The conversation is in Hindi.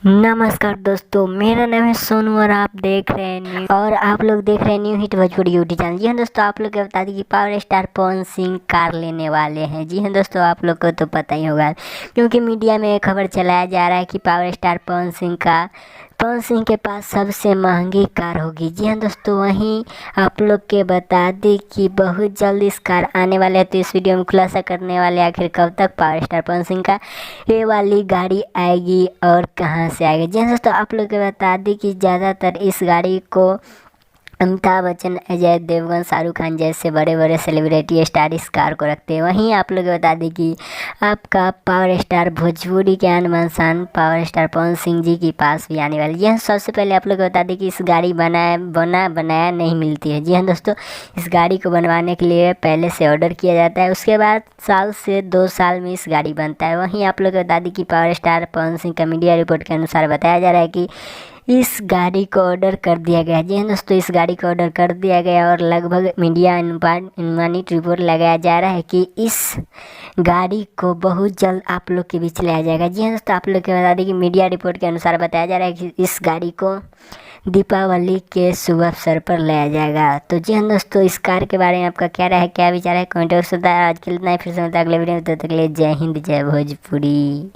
नमस्कार दोस्तों, मेरा नाम है सोनू और आप देख रहे हैं आप लोग देख रहे हैं new hit Bhojpuri YouTube channel. जी हाँ दोस्तों, आप लोग को बता दें कि power star Pawan Singh car लेने वाले हैं। जी हाँ दोस्तों, आप लोग को तो पता ही होगा क्योंकि मीडिया में खबर चलाया जा रहा है कि पावर स्टार पवन सिंह के पास सबसे महंगी कार होगी। जी हाँ दोस्तों, वहीं आप लोग के बता दें कि बहुत जल्द इस कार आने वाले है, तो इस वीडियो में खुलासा करने वाले आखिर कब तक पावर स्टार पवन सिंह का ये वाली गाड़ी आएगी और कहाँ से आएगी। जी हाँ दोस्तों, आप लोग को बता दें कि ज़्यादातर इस गाड़ी को अमिताभ बच्चन, अजय देवगन, शाहरुख खान जैसे बड़े बड़े सेलिब्रिटी स्टार इस कार को रखते हैं। वहीं आप लोग को बता दें कि आपका पावर स्टार भोजपुरी के आन शान पावर स्टार पवन सिंह जी के पास भी आने वाली। जी हाँ, सबसे पहले आप लोग को बता दें कि इस गाड़ी बनाया नहीं मिलती है। जी हाँ दोस्तों, इस गाड़ी को बनवाने के लिए पहले से ऑर्डर किया जाता है, उसके बाद 1 से 2 साल में इस गाड़ी बनता है। वहीं आप लोग को बता दें कि पावर स्टार पवन सिंह का मीडिया रिपोर्ट के अनुसार बताया जा रहा है कि इस गाड़ी को ऑर्डर कर दिया गया। जी हाँ दोस्तों, इस गाड़ी को ऑर्डर कर दिया गया और लगभग मीडिया अनुमानित रिपोर्ट लगाया जा रहा है कि इस गाड़ी को बहुत जल्द आप लोग के बीच लाया जाएगा। जी हाँ दोस्तों, आप लोग को बता दें कि मीडिया रिपोर्ट के अनुसार बताया जा रहा है कि इस गाड़ी को दीपावली के शुभ अवसर पर लाया जाएगा। तो जी हाँ दोस्तों, इस कार के बारे में आपका क्या राय है, क्या विचार है, कमेंट बॉक्स में बताएं। आज के लिए इतना ही, फिर से मिलते हैं अगले वीडियो में। तब तक के लिए जय हिंद, जय भोजपुरी।